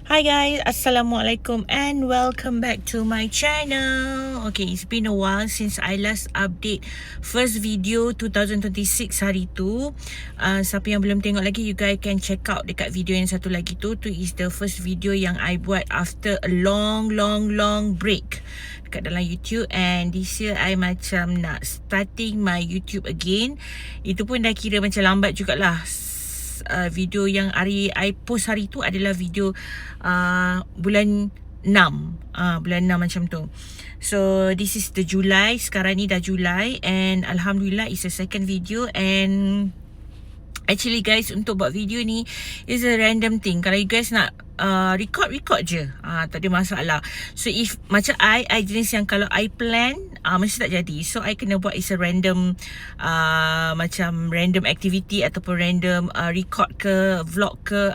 Hi guys, Assalamualaikum and welcome back to my channel. Okay, it's been a while since I last update first video 2026 hari tu. Siapa yang belum tengok lagi, you guys can check out dekat video yang satu lagi tu. Tu is the first video yang I buat after a long break dekat dalam YouTube. And this year I macam nak starting my YouTube again. Itu pun dah kira macam lambat jugalah. Video yang I post hari tu adalah video bulan 6 bulan 6 macam tu. So this is the July. Sekarang ni dah Julai, and Alhamdulillah it's the second video. And actually guys, untuk buat video ni is a random thing. Kalau you guys nak record je, tak ada masalah. So if macam I jenis yang kalau I plan mesti tak jadi. So I kena buat is a random macam random activity ataupun random record ke vlog ke.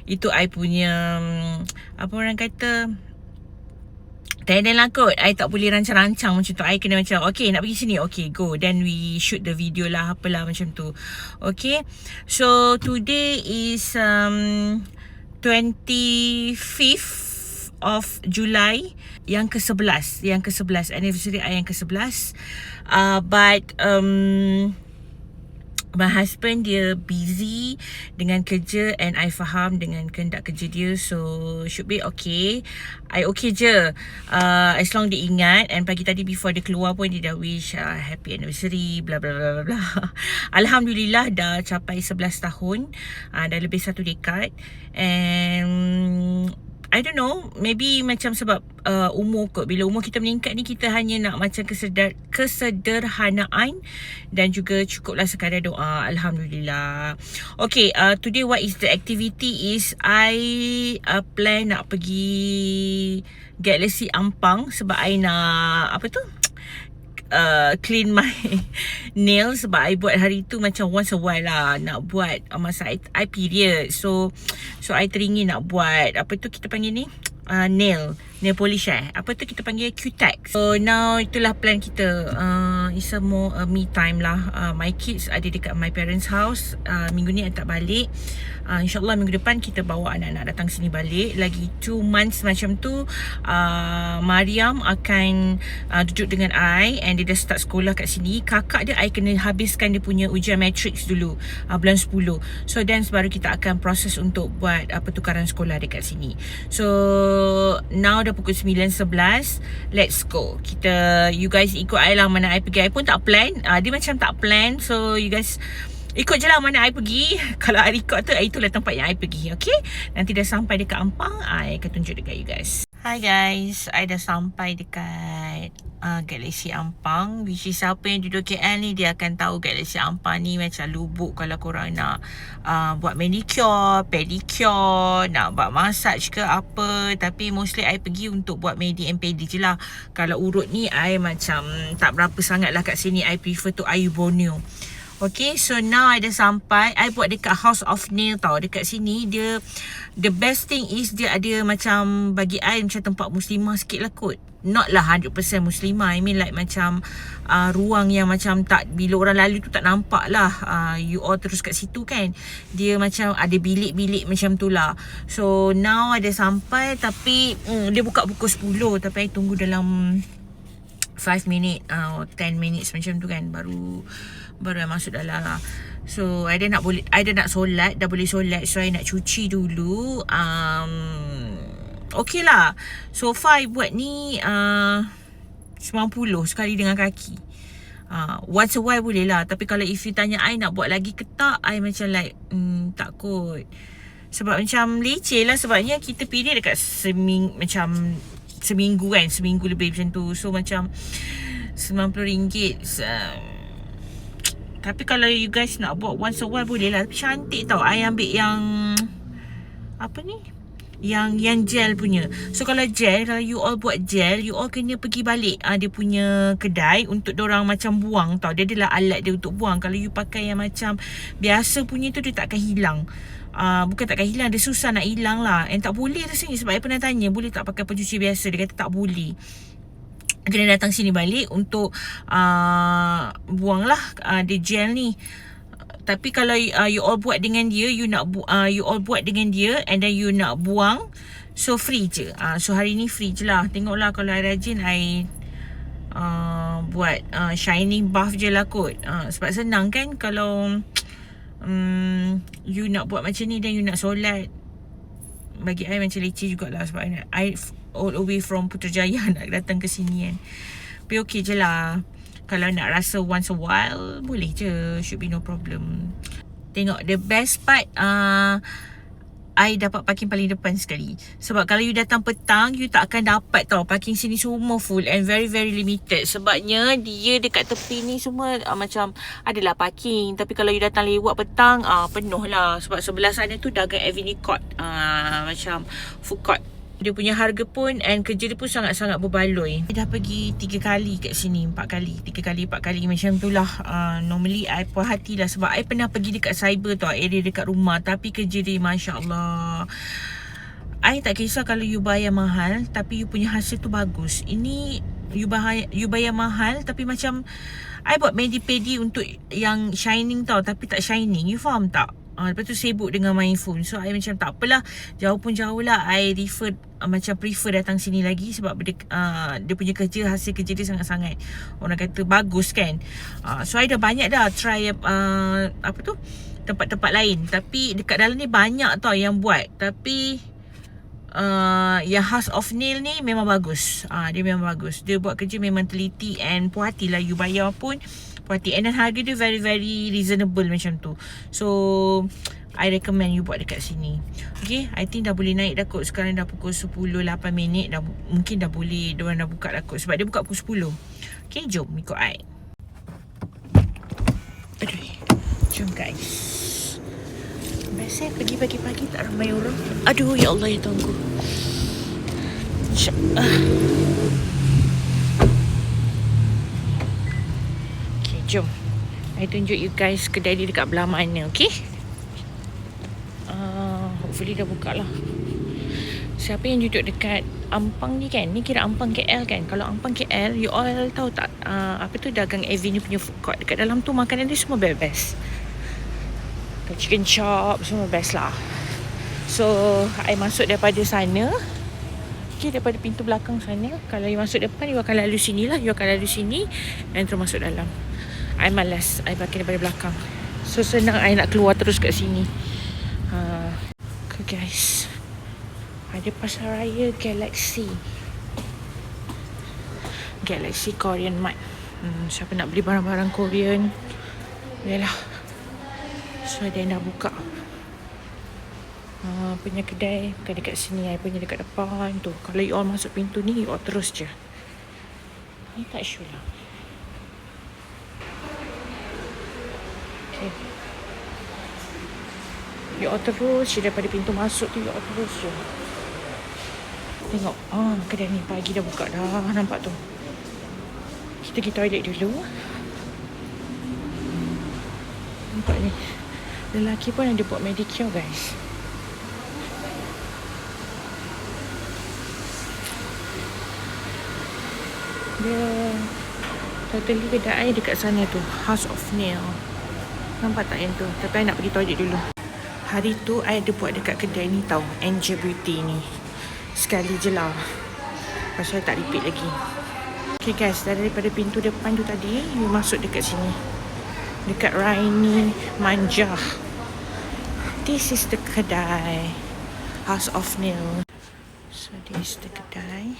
Itu I punya apa orang kata, talent lah kot. I tak boleh rancang-rancang macam tu. I kena macam okay, nak pergi sini, okay go, then we shoot the video lah, apalah macam tu. Okay, so today is 25th of July, yang ke-11 anniversary I yang ke-11. But my husband dia busy dengan kerja, and I faham dengan kehendak kerja dia. So should be okay. I okay je, as long dia ingat. And pagi tadi before dia keluar pun dia dah wish happy anniversary bla bla bla bla. Alhamdulillah dah capai 11 tahun, dah lebih 1 dekad. And I don't know, maybe macam sebab umur kot. Bila umur kita meningkat ni, kita hanya nak macam kesederhanaan dan juga cukuplah sekadar doa. Alhamdulillah. Okay, today what is the activity is I plan nak pergi Galaxy Ampang sebab I nak apa tu, clean my nail. Sebab I buat hari tu macam once a while lah, nak buat masa I period. So I teringin nak buat apa tu kita panggil ni, nail polish apa tu kita panggil, Q-Tex. So now itulah plan kita. It's a more me time lah. My kids ada dekat my parents house. Minggu ni I tak balik. InsyaAllah minggu depan kita bawa anak-anak datang sini balik. Lagi 2 months macam tu, Mariam akan duduk dengan I, and dia dah start sekolah kat sini. Kakak dia I kena habiskan dia punya ujian matrix dulu, bulan 10. So then baru kita akan proses untuk buat pertukaran sekolah dekat sini. So now dah pukul 9.11. Let's go. You guys ikut I lah mana I pergi. I pun tak plan. Dia macam tak plan. So you guys ikut je lah mana I pergi. Kalau I record tu, itulah tempat yang I pergi. Okay, nanti dah sampai dekat Ampang, I akan tunjuk dekat you guys. Hi guys, I dah sampai dekat Galaxy Ampang, which is siapa yang duduk KL ni, dia akan tahu Galaxy Ampang ni macam lubuk kalau korang nak buat manicure, pedicure, nak buat massage ke apa. Tapi mostly I pergi untuk buat medi and pedi je lah. Kalau urut ni I macam tak berapa sangat lah kat sini. I prefer to Ayu Borneo. Okay, so now I dah sampai. I buat dekat House of Nail tau. Dekat sini dia, the best thing is dia ada macam bagi I macam tempat muslimah sikit lah kot. Not lah 100% muslimah. I mean like macam ruang yang macam tak, bila orang lalu tu tak nampak lah. You all terus kat situ kan. Dia macam ada bilik-bilik macam tu lah. So now ada sampai. Tapi dia buka pukul 10. Tapi I tunggu dalam 5 minit 10 minutes macam tu kan, baru I masuk dalam lah. So I dah nak solat, dah boleh solat. So I nak cuci dulu. Okay lah. So far I buat ni 90 sekali dengan kaki. Once a while boleh lah. Tapi kalau if you tanya I nak buat lagi ke tak, I macam like tak kot. Sebab macam leceh lah. Sebabnya kita period dekat seminggu kan, seminggu lebih macam tu. So macam RM90. Tapi kalau you guys nak buat once a while boleh lah. Cantik tau. I ambil yang apa ni, yang gel punya. So kalau gel, kalau you all buat gel, you all kena pergi balik dia punya kedai untuk dorang macam buang tau. Dia adalah alat dia untuk buang. Kalau you pakai yang macam biasa punya tu, dia takkan hilang. Bukan takkan hilang, dia susah nak hilang lah. And tak boleh rasanya. Sebab I pernah tanya, boleh tak pakai pencuci biasa? Dia kata tak boleh. Kena datang sini balik untuk buang lah dia gel ni. Tapi kalau you all buat dengan dia, you all buat dengan dia and then you nak buang, so free je. So hari ni free je lah. Tengoklah kalau I rajin, I buat shining bath je lah kot. Sebab senang kan kalau you nak buat macam ni dan you nak solat. Bagi I macam leceh jugalah sebab I all the way from Putrajaya nak datang ke sini kan. Tapi okay je lah. Kalau nak rasa once a while, boleh je. Should be no problem. Tengok, the best part, I dapat parking paling depan sekali. Sebab kalau you datang petang, you tak akan dapat tau. Parking sini semua full and very very limited. Sebabnya dia dekat tepi ni semua macam adalah parking. Tapi kalau you datang lewat petang, penuh lah. Sebab sebelah sana tu Dagang Avenue Court, macam food court. Dia punya harga pun and kerja dia pun sangat-sangat berbaloi. Dia dah pergi 3 kali kat sini, 4 kali. 3 kali, 4 kali macam tu lah. Normally I puas hati lah sebab I pernah pergi dekat cyber tu, area dekat rumah. Tapi kerja dia Masya Allah. I tak kisah kalau you bayar mahal, tapi you punya hasil tu bagus. Ini you bayar mahal tapi macam I buat medi-pedi untuk yang shining tau, tapi tak shining. You faham tak? Lepas tu sibuk dengan main phone. So I macam tak apalah, jauh pun jauh lah, I macam prefer datang sini lagi. Sebab dia punya kerja, hasil kerja dia sangat-sangat, orang kata bagus kan. So I dah banyak dah try tempat-tempat lain. Tapi dekat dalam ni banyak tau yang buat. Tapi yang House of Nail ni memang bagus. Dia memang bagus. Dia buat kerja memang teliti and puas hati lah. You bayar pun puas hati. And then harga dia very very reasonable macam tu. So I recommend you buat dekat sini. Okay, I think dah boleh naik dah kot. Sekarang dah pukul 10:08 dah, mungkin dah boleh, diorang dah buka dah kot. Sebab dia buka pukul 10. Okay, jom ikut I. Aduh, jom guys. Biasa pergi pagi-pagi tak ramai orang. Aduh, ya Allah, ya tunggu. Okay, jom. I tunjuk you guys kedai dia dekat belah mana, okay? Hopefully dah buka lah. Siapa yang duduk dekat Ampang ni kan? Ni kira Ampang KL kan? Kalau Ampang KL, you all tahu tak apa tu Dagang Avenue punya food court. Dekat dalam tu makanan dia semua best. Chicken chop semua best lah. So I masuk daripada sana. Okay, daripada pintu belakang sana. Kalau you masuk depan, you akan lalu sini lah. You akan lalu sini dan terus masuk dalam. I malas, I pakai daripada belakang. So senang I nak keluar terus kat sini. Okay guys, ada pasar raya Galaxy Korean Mart. Siapa nak beli barang-barang Korean, yalah. So dia dah buka punya kedai. Bukan dekat sini, I punya dekat depan tu. Kalau you all masuk pintu ni, you all terus je. Ni tak sure lah. Okay, you all terus je daripada pintu masuk tu, you all terus je. Tengok, kedai ni pagi dah buka dah. Nampak tu. Kita pergi toilet dulu. Nampak ni, lelaki pun ada buat medicure guys. Dia totally kedai dekat sana tu, House of Nail. Nampak tak yang tu? Tapi I nak pergi toilet dulu. Hari tu I ada buat dekat kedai ni tau, Angel Beauty ni. Sekali je lah, pasal I tak repeat lagi. Okay guys, daripada pintu depan tu tadi, you masuk dekat sini, dekat Raini Manja. This is the kedai, House of Nail. So this is the kedai.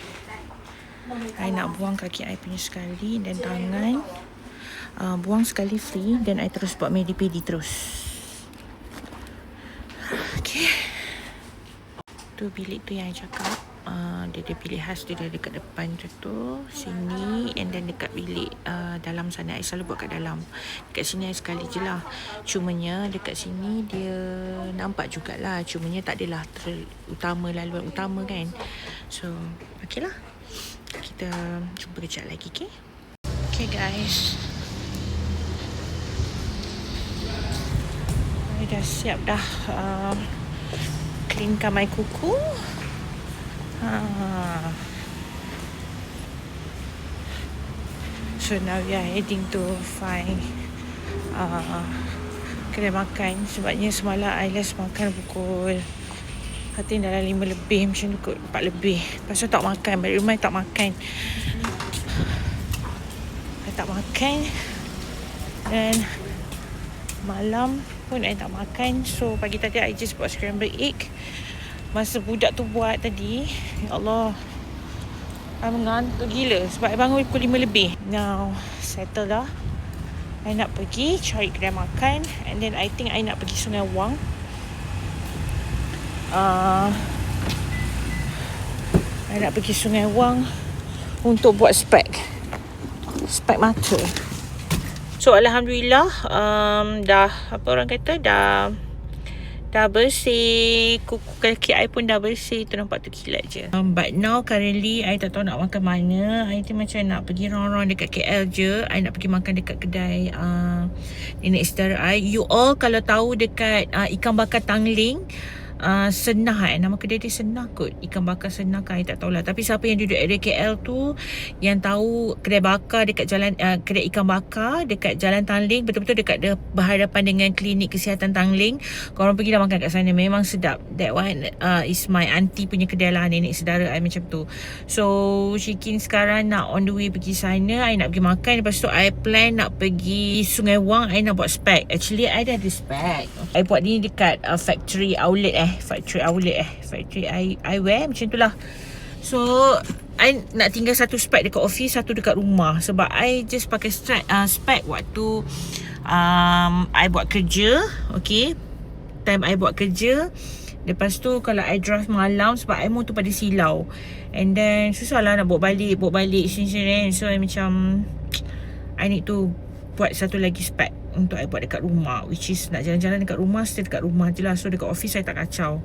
I nak buang kaki I punya sekali dan tangan. Buang sekali free. Dan I terus buat medi-pedi terus. Okay, tu bilik tu yang I cakap. Dia ada bilik khas dia dekat depan tu, sini. And then dekat bilik dalam sana, I selalu buat kat dalam. Dekat sini I sekali je lah. Cumanya dekat sini dia nampak jugalah. Cumanya tak adalah terutama, laluan utama kan. So okay lah, kita jumpa kejap lagi. Okay, okay guys, I dah siap dah cleankan my kuku. So now we are heading to find kedai makan. Sebabnya semalam I last makan pukul dalam 5 lebih, macam tu kot, 4 lebih. Lepas tu tak makan, balik rumah tak makan. I tak makan. Dan malam pun I tak makan. So pagi tadi I just buat scrambled egg. Masa budak tu buat tadi, ya Allah, I mengantuk gila sebab I bangun pukul 5 lebih. Now settle dah. I nak pergi cari kedai makan. And then I think I nak pergi Sungai Wang. I nak pergi Sungai Wang untuk buat spek mata. So Alhamdulillah, dah, apa orang kata, dah bersih. Kuku kaki I pun dah bersih. Tu nampak tu kilat je. But now currently I tak tahu nak makan mana. I tu macam nak pergi round-round dekat KL je. I nak pergi makan dekat kedai nenek saudara I. You all kalau tahu dekat ikan bakar Tanglin, Senah nama kedai dia Senah kot. Ikan bakar Senah kan, I tak tahulah. Tapi siapa yang duduk area KL tu, yang tahu kedai bakar dekat jalan, kedai ikan bakar dekat Jalan Tanglin, betul-betul dekat berhadapan dengan klinik kesihatan Tanglin, korang pergi dah makan kat sana. Memang sedap. That one is my auntie punya kedai lah, nenek saudara I macam tu. So Shikin sekarang nak on the way pergi sana. I nak pergi makan. Lepas tu I plan nak pergi Sungai Wang. I nak buat spek. Actually I dah ada spek. I buat ni dekat factory outlet Factory eyewear macam tu lah. So I nak tinggal satu spek dekat office, satu dekat rumah. Sebab I just pakai spek waktu I buat kerja. Okay, time I buat kerja. Lepas tu kalau I drive malam, sebab I mau tu pada silau, and then susah lah nak bawa balik sini. So I macam I need to buat satu lagi spek untuk I buat dekat rumah, which is nak jalan-jalan dekat rumah, stay dekat rumah je lah. So dekat office saya tak kacau.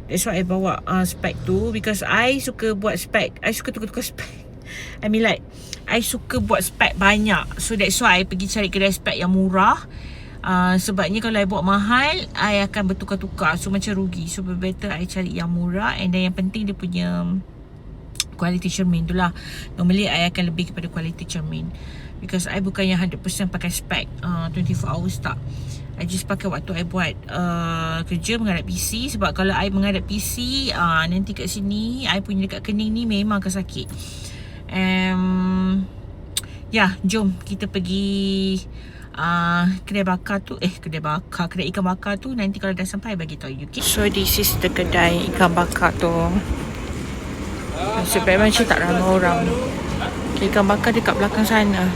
That's why I bawa spek tu, because I suka buat spek. I suka tukar-tukar spek. I mean like, I suka buat spek banyak. So that's why I pergi cari kedai spek yang murah. Sebabnya kalau I buat mahal, I akan bertukar-tukar. So macam rugi. So better I cari yang murah. And then yang penting dia punya quality cermin tu lah. Normally I akan lebih kepada quality cermin, because I bukannya 100% pakai spek 24 hours, tak. I just pakai waktu I buat kerja menghadap PC. Sebab kalau I menghadap PC, nanti kat sini I punya dekat kening ni memang akan sakit. Jom kita pergi kedai ikan bakar tu. Nanti kalau dah sampai bagi tahu you, okay? So this is the kedai ikan bakar tu. Sebenarnya macam tak ramai orang. Ikan bakar dekat belakang sana.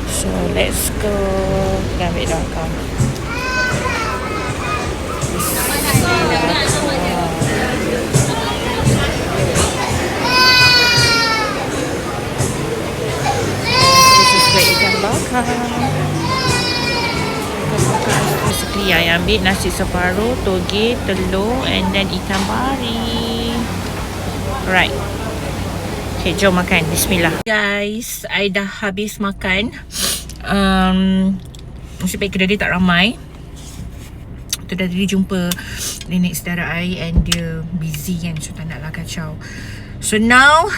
So let's go. Kita ambil belakang. This is the ikan bakar. Basically I ambil nasi separuh, toge, telur, and then ikan bari. Alright. Okay, jom makan. Bismillah. Guys, I dah habis makan. Nasib baik kedai dia tak ramai. Tu dah tadi jumpa nenek saudara I, and dia busy kan, so tak nak lah kacau. So now,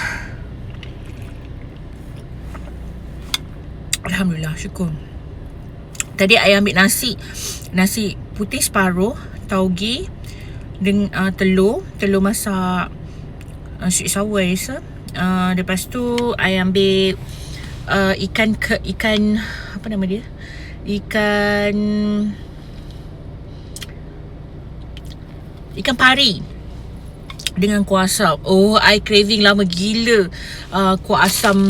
Alhamdulillah, syukur. Tadi I ambil nasi putih separuh, tauge dengan telur masak sweet sour rasa. Lepas tu I ambil ikan apa nama dia? Ikan pari dengan kuah asam. Oh, I craving lama gila kuah asam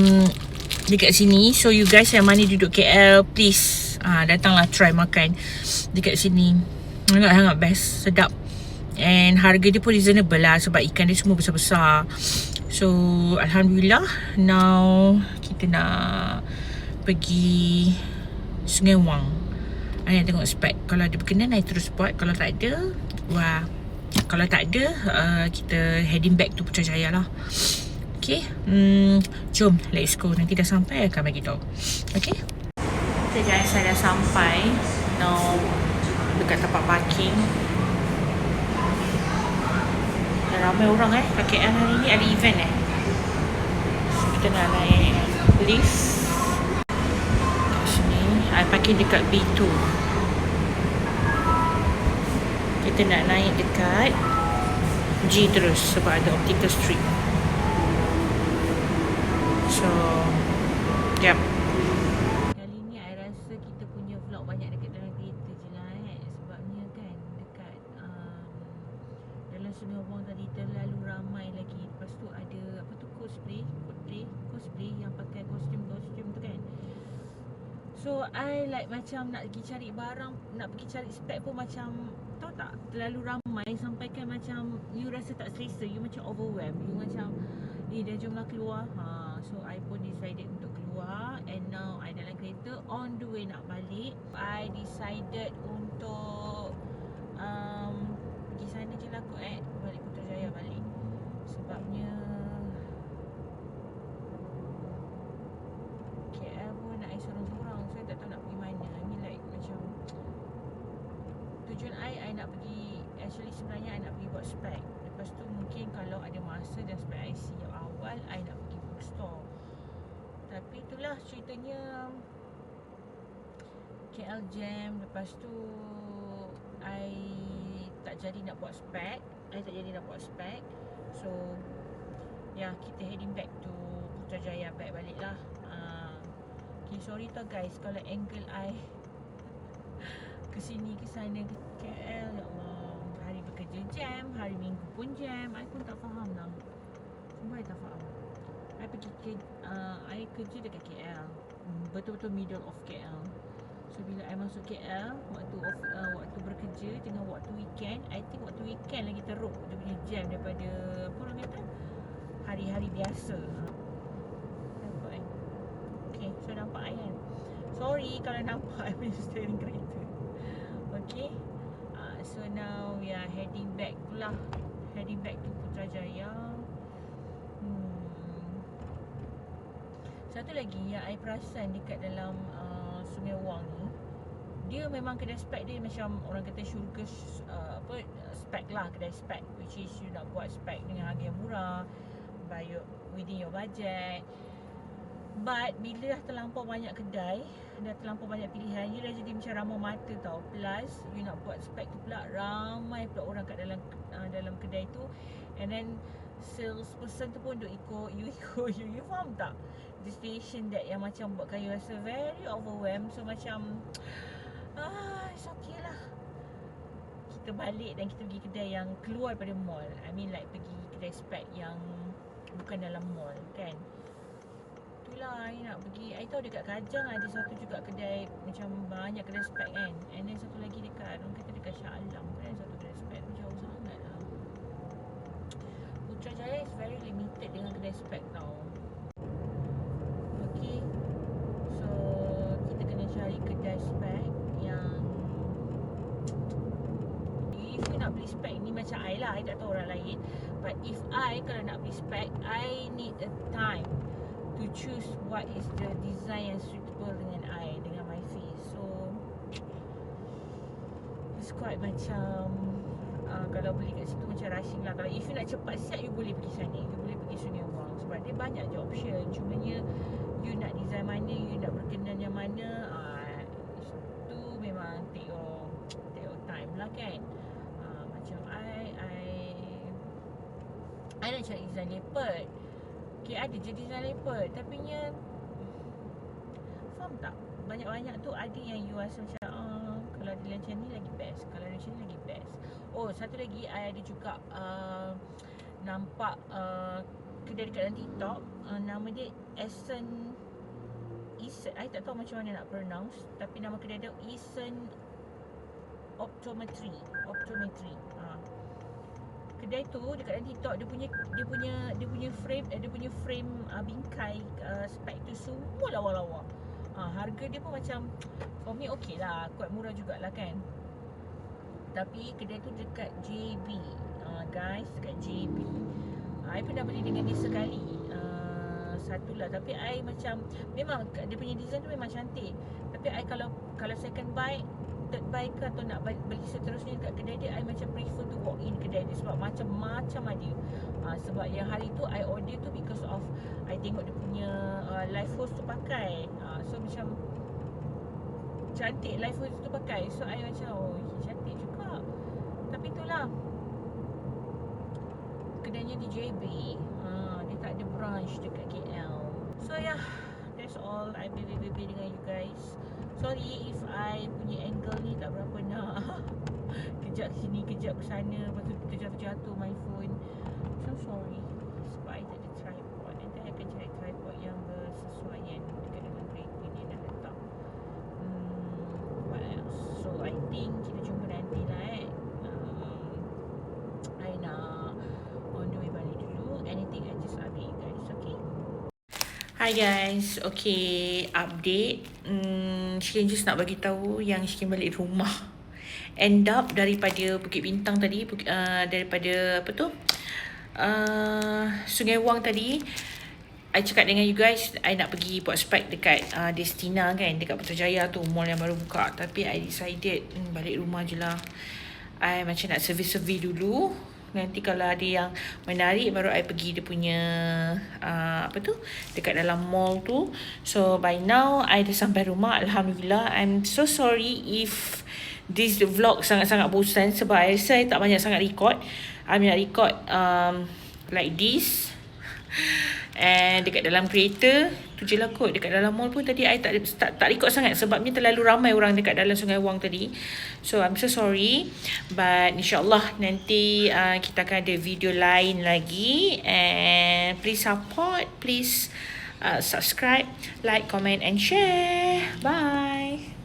dekat sini. So you guys yang mana duduk KL, please datanglah try makan dekat sini. Sangat-sangat best, sedap. And harga dia pun reasonable lah, sebab ikan dia semua besar-besar. So Alhamdulillah, now kita nak pergi Sungai Wang. I nak tengok spek. Kalau ada berkenan, I terus buat. Kalau tak ada, kalau tak ada, kita heading back to Putrajaya lah. Okay, jom, let's go. Nanti dah sampai, I akan bagi tahu. Okay. Okay guys, saya dah sampai. Now dekat tempat parking. Dah ramai orang kat KL hari ni. Ada event Kita nak naik lift kat sini. I parking dekat B2. Kita nak naik dekat G terus sebab ada Optical Street. So, jap. Kali ni I rasa kita punya vlog banyak dekat dalam kereta je lah sebabnya kan dekat dalam Sungai Wang tadi terlalu ramai lagi. Lepas tu ada apa tu, cosplay yang pakai kostum tu kan. So I like macam nak pergi cari barang, nak pergi cari spek pun macam, tahu tak, terlalu ramai sampai kan macam you rasa tak selesa, you macam overwhelmed, you macam dah jomlah keluar. So I pun decided untuk keluar, and now I dalam kereta on the way nak balik. I decided untuk pergi sana je lah kot balik Putrajaya balik. Sebabnya KL pun nak sorang-sorang, so I tak tahu nak pergi mana. I mean like macam tujuan I nak pergi, actually sebenarnya I nak pergi buat spek. Lepas tu mungkin kalau ada masa dan spek IC yang awal, I nak pergi bookstore. Tapi itulah ceritanya, KL jam. Lepas tu I tak jadi nak buat spek. So ya, kita heading back to Putrajaya, balik lah. Okay, sorry tau guys kalau angle I kesini ke sana ke KL. Ya Allah, hari bekerja jam, hari minggu pun jam. I pun tak faham lah. Sumpah I tak faham. I kerja dekat KL, betul-betul middle of KL. So bila I masuk KL, waktu bekerja dengan waktu weekend, I think waktu weekend lagi teruk dia punya jam daripada apa orang kata hari-hari biasa. Nampak kan? Okay, so nampak I kan? Sorry kalau nampak I punya steering kereta. Okay, so now we are heading back to Putrajaya. Satu lagi yang I perasan dekat dalam Sungai Wang ni, dia memang kedai spek dia macam orang kata syurga spek lah, kedai spek, which is you nak buat spek dengan harga yang murah, within your budget. But bila dah terlampau banyak kedai, dah terlampau banyak pilihan, you dah jadi macam ramah mata tau. Plus you nak buat spek tu pula, ramai pula orang kat dalam kedai tu, and then salesperson tu pun duk ikut you faham tak? The station that yang macam buatkan you rasa very overwhelmed. So macam it's okay lah, kita balik dan kita pergi kedai yang keluar daripada mall. I mean like pergi kedai spek yang bukan dalam mall kan. Itulah I nak pergi. I tahu dekat Kajang ada satu juga kedai, macam banyak kedai spek kan. And then satu lagi dekat, orang kata dekat Shah Alam kan, satu kedai spek tu jauh sangat lah. Putrajaya is very limited dengan kedai spek tau. Okay, so kita kena cari kedai spek yang, if you nak beli spek ni macam I lah, I tak tahu orang lain, but if I kalau nak beli spek, I need a time to choose what is the design yang suitable dengan I, dengan my face. So it's quite macam kalau beli kat situ macam rushing lah. Kalau if you nak cepat siap, you boleh pergi sana, you boleh pergi Sungai Wang, sebab dia banyak je option. Cumanya you nak design mana, you nak berkenan yang mana, itu memang take your time lah kan. Macam I nak cari design leopard. Okay, ada je design leopard, tapi nya faham tak, banyak-banyak tu ada yang you rasa macam kalau ada macam ni lagi best, kalau ada macam ni lagi best. Oh, satu lagi I ada juga nampak kedai dekat dalam TikTok, nama dia Esen, I tak tahu macam mana nak pronounce, tapi nama kedai dia Esen Optometry. Kedai tu dekat dalam TikTok, dia punya frame bingkai spek tu semua lawa-lawa. Harga dia pun macam for me okay lah, quite murah jugalah kan. Tapi kedai tu dekat JB, guys, dekat JB. I pernah beli dengan dia sekali, satu lah. Tapi I macam, memang dia punya design tu memang cantik, tapi I kalau second buy, third buy ke atau nak beli seterusnya dekat kedai dia, I macam prefer to walk in kedai dia sebab macam-macam ada. Sebab yang hari tu I order tu because of I tengok dia punya live host tu pakai. So macam cantik live host tu pakai. So I macam cantik juga. Tapi itulah, kedainya di JB. Dia tak ada branch dekat KL. So yeah, that's all. I BB dengan you guys. Sorry if I punya angle ni tak berapa nak. Kejap sini, kejap ke sana, lepas tu terjatuh my phone. So sorry. Sebab I tak ada tripod. Nanti I akan cari tripod yang bersesuaian dekat dengan kereta ni nak letak. What else? So I think kita jumpa nanti lah I nak on the way balik dulu. Anything I just update you guys, okay? Hi guys, okay, update. Shikin just nak bagi tahu yang Shikin balik rumah. End up daripada Bukit Bintang tadi, daripada apa tu? Sungai Wang tadi. I cakap dengan you guys, I nak pergi buat spike dekat Destina kan, dekat Putrajaya tu, mall yang baru buka. Tapi I decided balik rumah je lah. I macam nak survey dulu. Nanti kalau ada yang menarik, baru I pergi dia punya apa tu, dekat dalam mall tu. So by now I dah sampai rumah, Alhamdulillah. I'm so sorry if this vlog sangat-sangat bosan, sebab I rasa I tak banyak sangat record. I nak record like this. And dekat dalam kereta tu je lah kot. Dekat dalam mall pun tadi I tak record sangat, sebabnya terlalu ramai orang dekat dalam Sungai Wang tadi. So I'm so sorry. But insyaAllah nanti kita akan ada video lain lagi. And please support, please subscribe, like, comment and share. Bye.